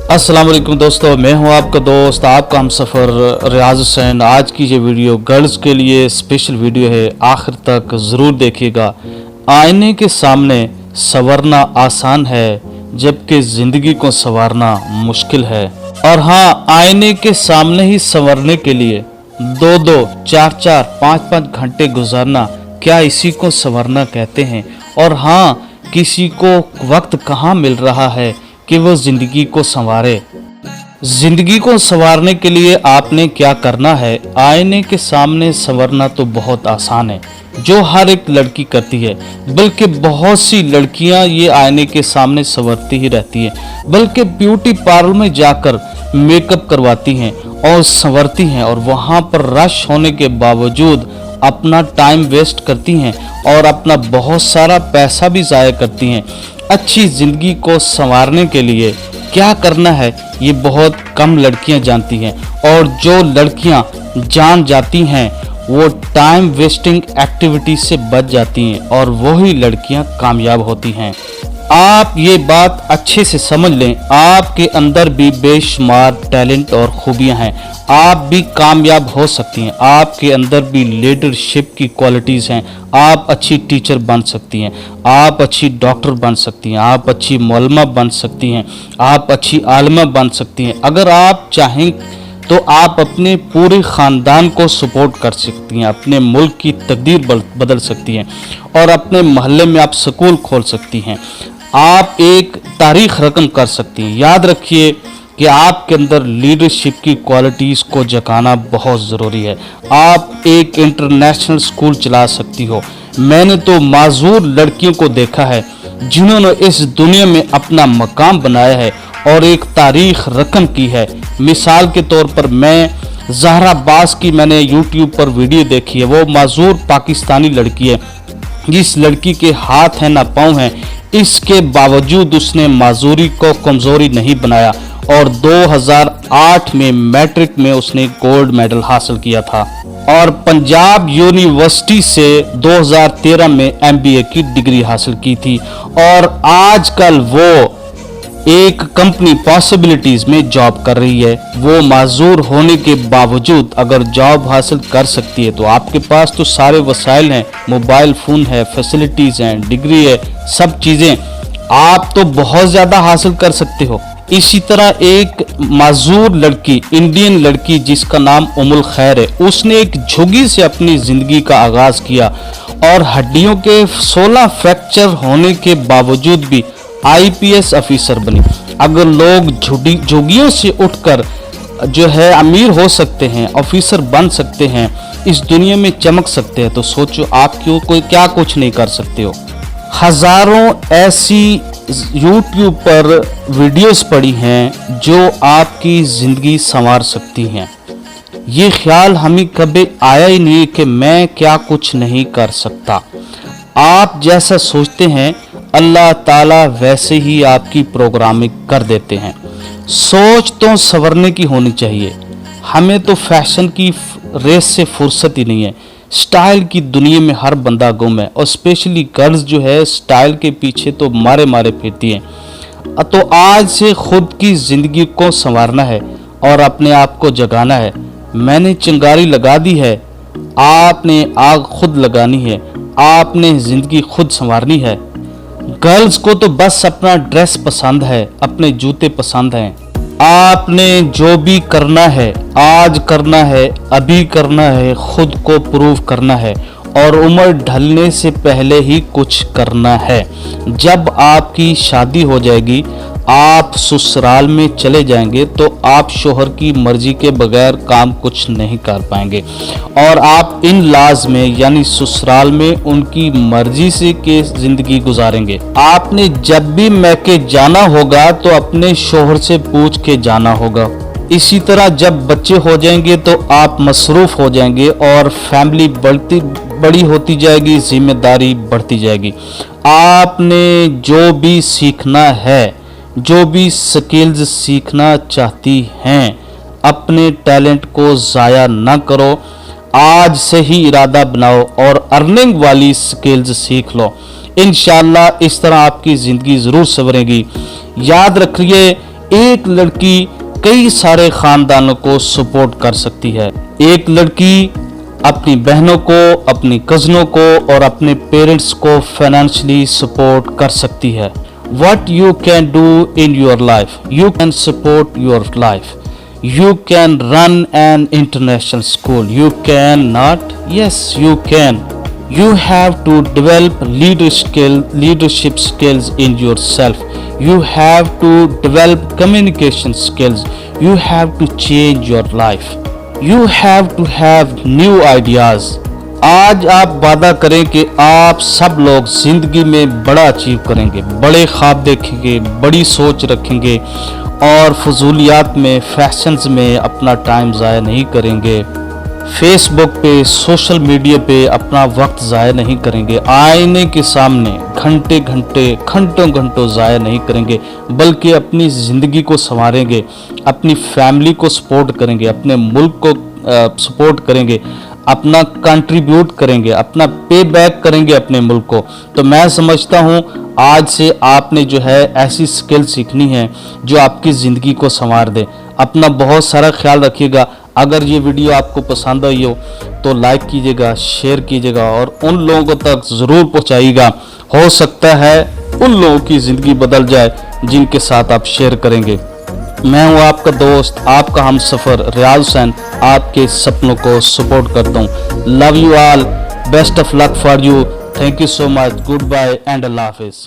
अस्सलाम वालेकुम दोस्तों, मैं हूं आपका दोस्त, आपका हमसफ़र रियाज हुसैन। आज की ये वीडियो गर्ल्स के लिए स्पेशल वीडियो है, आखिर तक ज़रूर देखिएगा। आईने के सामने संवरना आसान है, जबकि ज़िंदगी को संवारना मुश्किल है। और हाँ, आईने के सामने ही संवरने के लिए 2-2, 4-4, 5-5 घंटे गुजारना, क्या इसी को संवरना कहते हैं? और हाँ, किसी को वक्त कहाँ मिल रहा है कि वो ज़िंदगी को संवारे। ज़िंदगी को संवारने के लिए आपने क्या करना है? आईने के सामने संवरना तो बहुत आसान है, जो हर एक लड़की करती है, बल्कि बहुत सी लड़कियां ये आईने के सामने संवरती ही रहती हैं, बल्कि ब्यूटी पार्लर में जाकर मेकअप करवाती हैं और संवरती हैं, और वहाँ पर रश होने के बावजूद अपना टाइम वेस्ट करती हैं और अपना बहुत सारा पैसा भी ज़ाया करती हैं। अच्छी ज़िंदगी को संवारने के लिए क्या करना है, ये बहुत कम लड़कियां जानती हैं, और जो लड़कियां जान जाती हैं वो टाइम वेस्टिंग एक्टिविटी से बच जाती हैं, और वही लड़कियां कामयाब होती हैं। आप ये बात अच्छे से समझ लें, आपके अंदर भी बेशुमार टैलेंट और खूबियां हैं, आप भी कामयाब हो सकती हैं। आपके अंदर भी लीडरशिप की क्वालिटीज़ हैं, आप अच्छी टीचर बन सकती हैं, आप अच्छी डॉक्टर बन सकती हैं, आप अच्छी मौलमा बन सकती हैं, आप अच्छी आलिमा बन सकती हैं। अगर आप चाहें तो आप अपने पूरे ख़ानदान को सपोर्ट कर सकती हैं, अपने मुल्क की तकदीर बदल सकती हैं, और अपने मोहल्ले में आप स्कूल खोल सकती हैं। आप एक तारीख रकम कर सकती हैं। याद रखिए कि आपके अंदर लीडरशिप की क्वालिटीज़ को जगाना बहुत ज़रूरी है। आप एक इंटरनेशनल स्कूल चला सकती हो। मैंने तो माजूर लड़कियों को देखा है जिन्होंने इस दुनिया में अपना मकाम बनाया है और एक तारीख रकम की है। मिसाल के तौर पर मैं ज़हरा अब्बास की मैंने यूट्यूब पर वीडियो देखी है। वो माजूर पाकिस्तानी लड़की है, जिस लड़की के हाथ हैं ना पाँव हैं, इसके बावजूद उसने माजूरी को कमज़ोरी नहीं बनाया, और 2008 में मैट्रिक में उसने गोल्ड मेडल हासिल किया था, और पंजाब यूनिवर्सिटी से 2013 में MBA की डिग्री हासिल की थी, और आजकल वो एक कंपनी पॉसिबिलिटीज़ में जॉब कर रही है। वो माजूर होने के बावजूद अगर जॉब हासिल कर सकती है तो आपके पास तो सारे वसाइल हैं, मोबाइल फ़ोन है, फैसिलिटीज़ हैं, डिग्री है, सब चीज़ें, आप तो बहुत ज़्यादा हासिल कर सकते हो। इसी तरह एक माजूर लड़की, इंडियन लड़की जिसका नाम उमुल खैर है, उसने एक झुग्गी से अपनी ज़िंदगी का आगाज़ किया, और हड्डियों के 16 फ्रैक्चर होने के बावजूद भी IPS ऑफिसर बनी। अगर लोग झुग्गियों से उठकर जो है अमीर हो सकते हैं, ऑफिसर बन सकते हैं, इस दुनिया में चमक सकते हैं, तो सोचो आप क्यों कोई क्या कुछ नहीं कर सकते हो। हज़ारों ऐसी YouTube पर वीडियोस पड़ी हैं जो आपकी ज़िंदगी संवार सकती हैं। ये ख्याल हमें कभी आया ही नहीं कि मैं क्या कुछ नहीं कर सकता। आप जैसा सोचते हैं अल्लाह ताला वैसे ही आपकी प्रोग्रामिंग कर देते हैं। सोच तो संवरने की होनी चाहिए। हमें तो फैशन की रेस से फुर्सत ही नहीं है। स्टाइल की दुनिया में हर बंदा गुम है, और स्पेशली गर्ल्स जो है स्टाइल के पीछे तो मारे मारे फिरती हैं। तो आज से खुद की ज़िंदगी को संवारना है और अपने आप को जगाना है। मैंने चिंगारी लगा दी है, आपने आग खुद लगानी है, आपने ज़िंदगी खुद संवारनी है। गर्ल्स को तो बस अपना ड्रेस पसंद है, अपने जूते पसंद हैं। आपने जो भी करना है आज करना है, अभी करना है, खुद को प्रूव करना है, और उम्र ढलने से पहले ही कुछ करना है। जब आपकी शादी हो जाएगी, आप ससुराल में चले जाएंगे, तो आप शोहर की मर्जी के बगैर काम कुछ नहीं कर पाएंगे, और आप इन लाज में यानी ससुराल में उनकी मर्जी से के ज़िंदगी गुजारेंगे। आपने जब भी मैके जाना होगा तो अपने शोहर से पूछ के जाना होगा। इसी तरह जब बच्चे हो जाएंगे तो आप मसरूफ़ हो जाएंगे, और फैमिली बड़ी होती जाएगी, जिम्मेदारी बढ़ती जाएगी। आपने जो भी सीखना है, जो भी स्किल्स सीखना चाहती हैं, अपने टैलेंट को ज़ाया ना करो। आज से ही इरादा बनाओ और अर्निंग वाली स्किल्स सीख लो। इंशाल्लाह इस तरह आपकी ज़िंदगी ज़रूर संवरेगी। याद रखिए, ایک لڑکی کئی سارے خاندانوں کو سپورٹ کر سکتی ہے. ایک لڑکی اپنی بہنوں کو، اپنی کزنوں کو اور اپنے پیرنٹس کو فائنینشلی سپورٹ کر سکتی ہے. What you can do in your life, you can support your life. You can run an international school. You cannot? Yes, you can. You have to develop leadership skills in yourself. You have to develop communication skills. You have to change your life. You have to have new ideas. آج آپ وعدہ کریں کہ آپ سب لوگ زندگی میں بڑا اچیو کریں گے، بڑے خواب دیکھیں گے، بڑی سوچ رکھیں گے اور فضولیات میں، فیشنز میں اپنا ٹائم ضائع نہیں کریں گے. فیس بک پہ، سوشل میڈیا پہ اپنا وقت ضائع نہیں کریں گے. آئینے کے سامنے گھنٹوں ضائع نہیں کریں گے، بلکہ اپنی زندگی کو سنواریں گے، اپنی فیملی کو سپورٹ کریں گے، اپنے ملک کو سپورٹ کریں گے، اپنا کنٹریبیوٹ کریں گے، اپنا پے بیک کریں گے اپنے ملک کو. تو میں سمجھتا ہوں آج سے آپ نے جو ہے ایسی سکل سیکھنی ہے جو آپ کی زندگی کو سنوار دے. اپنا بہت سارا خیال رکھیے گا. اگر یہ ویڈیو آپ کو پسند آئی ہو تو لائک کیجیے گا، شیئر کیجیے گا اور ان لوگوں تک ضرور پہنچائیے گا. ہو سکتا ہے ان لوگوں کی زندگی بدل جائے جن کے ساتھ آپ شیئر کریں گے. میں ہوں آپ کا دوست، آپ کا ہم سفر ریاض حسین، آپ کے سپنوں کو سپورٹ کرتا ہوں. Love you all, best of luck for you. Thank you so much. Goodbye and اللہ حافظ.